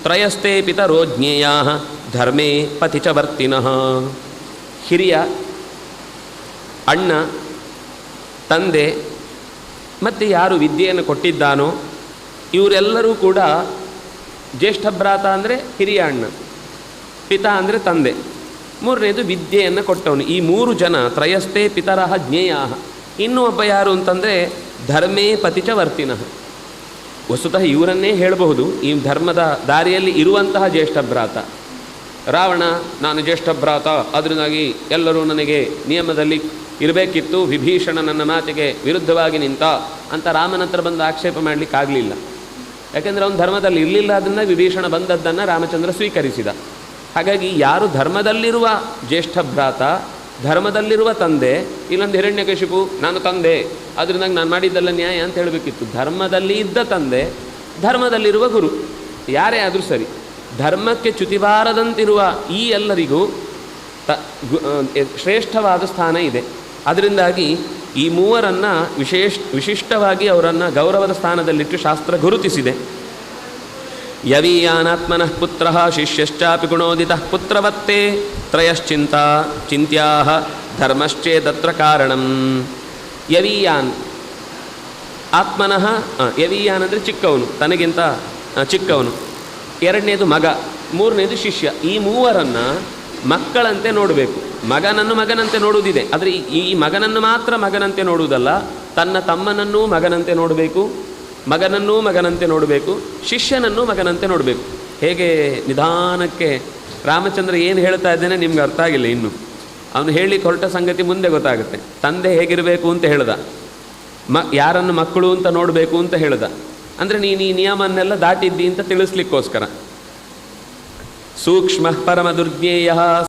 ತ್ರಯಸ್ತೆ ಪಿತರೋ ಜ್ಞೇಯಾ ಧರ್ಮೇ ಪತಿ ಚ ವರ್ತಿನಃ. ಹಿರಿಯ, ಅಣ್ಣ, ತಂದೆ ಮತ್ತು ಯಾರು ವಿದ್ಯೆಯನ್ನು ಕೊಟ್ಟಿದ್ದಾನೋ ಇವರೆಲ್ಲರೂ ಕೂಡ ಜ್ಯೇಷ್ಠ ಭ್ರಾತ ಅಂದರೆ ಹಿರಿಯ ಅಣ್ಣ, ಪಿತಾ ಅಂದರೆ ತಂದೆ, ಮೂರನೇದು ವಿದ್ಯೆಯನ್ನು ಕೊಟ್ಟವನು. ಈ ಮೂರು ಜನ ತ್ರಯಸ್ತೆ ಪಿತರಃ ಜ್ಞೇಯಾಃ. ಇನ್ನೂ ಒಬ್ಬ ಯಾರು ಅಂತಂದರೆ ಧರ್ಮೇ ಪತಿ ಚ ವರ್ತಿನಃ. ವಸ್ತುತಃ ಇವರನ್ನೇ ಹೇಳಬಹುದು, ಈ ಧರ್ಮದ ದಾರಿಯಲ್ಲಿ ಇರುವಂತಹ ಜ್ಯೇಷ್ಠ ಭ್ರಾತ. ರಾವಣ ನಾನು ಜ್ಯೇಷ್ಠ ಭ್ರಾತ, ಅದರಿಂದಾಗಿ ಎಲ್ಲರೂ ನನಗೆ ನಿಯಮದಲ್ಲಿ ಇರಬೇಕಿತ್ತು, ವಿಭೀಷಣ ನನ್ನ ಮಾತಿಗೆ ವಿರುದ್ಧವಾಗಿ ನಿಂತ ಅಂತ ರಾಮನ ಹತ್ರ ಬಂದು ಆಕ್ಷೇಪ ಮಾಡಲಿಕ್ಕಾಗಲಿಲ್ಲ. ಯಾಕೆಂದರೆ ಅವನು ಧರ್ಮದಲ್ಲಿ ಇರಲಿಲ್ಲ, ಅದನ್ನು ವಿಭೀಷಣ ಬಂದದ್ದನ್ನು ರಾಮಚಂದ್ರ ಸ್ವೀಕರಿಸಿದ. ಹಾಗಾಗಿ ಯಾರು ಧರ್ಮದಲ್ಲಿರುವ ಜ್ಯೇಷ್ಠ ಭ್ರಾತ, ಧರ್ಮದಲ್ಲಿರುವ ತಂದೆ, ಇಲ್ಲೊಂದು ಹಿರಣ್ಯಕಶಿಪು ನಾನು ತಂದೆ ಅದರಿಂದಾಗ ನಾನು ಮಾಡಿದ್ದಲ್ಲ ನ್ಯಾಯ ಅಂತ ಹೇಳಬೇಕಿತ್ತು. ಧರ್ಮದಲ್ಲಿ ಇದ್ದ ತಂದೆ, ಧರ್ಮದಲ್ಲಿರುವ ಗುರು, ಯಾರೇ ಆದರೂ ಸರಿ, ಧರ್ಮಕ್ಕೆ ಚ್ಯುತಿಬಾರದಂತಿರುವ ಈ ಎಲ್ಲರಿಗೂ ಶ್ರೇಷ್ಠವಾದ ಸ್ಥಾನ ಇದೆ. ಅದರಿಂದಾಗಿ ಈ ಮೂವರನ್ನು ವಿಶಿಷ್ಟವಾಗಿ ಅವರನ್ನು ಗೌರವದ ಸ್ಥಾನದಲ್ಲಿಟ್ಟು ಶಾಸ್ತ್ರ ಗುರುತಿಸಿದೆ. ಯವೀಯಾನಾತ್ಮನಃ ಪುತ್ರಃ ಶಿಷ್ಯಶ್ಚಾಪಿ ಗುಣೋದಿತಃ ಪುತ್ರವತ್ತೇ ತ್ರಯಶ್ಚಿಂತಾ ಚಿಂತ್ಯಾಃ ಧರ್ಮಶ್ಚೇದತ್ರ ಕಾರಣಂ. ಯವೀಯಾನ್ ಆತ್ಮನಃ, ಯವೀಯಾನ್ ಅಂದರೆ ಚಿಕ್ಕವನು, ತನಗಿಂತ ಚಿಕ್ಕವನು. ಎರಡನೇದು ಮಗ, ಮೂರನೇದು ಶಿಷ್ಯ. ಈ ಮೂವರನ್ನು ಮಕ್ಕಳಂತೆ ನೋಡಬೇಕು. ಮಗನನ್ನು ಮಗನಂತೆ ನೋಡುವುದಿದೆ, ಆದರೆ ಈ ಮಗನನ್ನು ಮಾತ್ರ ಮಗನಂತೆ ನೋಡುವುದಲ್ಲ, ತನ್ನ ತಮ್ಮನನ್ನೂ ಮಗನಂತೆ ನೋಡಬೇಕು, ಮಗನನ್ನೂ ಮಗನಂತೆ ನೋಡಬೇಕು, ಶಿಷ್ಯನನ್ನೂ ಮಗನಂತೆ ನೋಡಬೇಕು. ಹೇಗೆ ನಿಧಾನಕ್ಕೆ ರಾಮಚಂದ್ರ ಏನು ಹೇಳ್ತಾ ಇದ್ದೇನೆ ನಿಮ್ಗೆ ಅರ್ಥ ಆಗಿಲ್ಲ ಇನ್ನು. ಅವನು ಹೇಳಲಿಕ್ಕೆ ಹೊರಟ ಸಂಗತಿ ಮುಂದೆ ಗೊತ್ತಾಗುತ್ತೆ. ತಂದೆ ಹೇಗಿರಬೇಕು ಅಂತ ಹೇಳ್ದ, ಯಾರನ್ನು ಮಕ್ಕಳು ಅಂತ ನೋಡಬೇಕು ಅಂತ ಹೇಳ್ದ. ಅಂದರೆ ನೀನು ಈ ನಿಯಮನ್ನೆಲ್ಲ ದಾಟಿದ್ದಿ ಅಂತ ತಿಳಿಸ್ಲಿಕ್ಕೋಸ್ಕರ. ಸೂಕ್ಷ್ಮ ಪರಮ ದುರ್ಜ್ಞೇಯ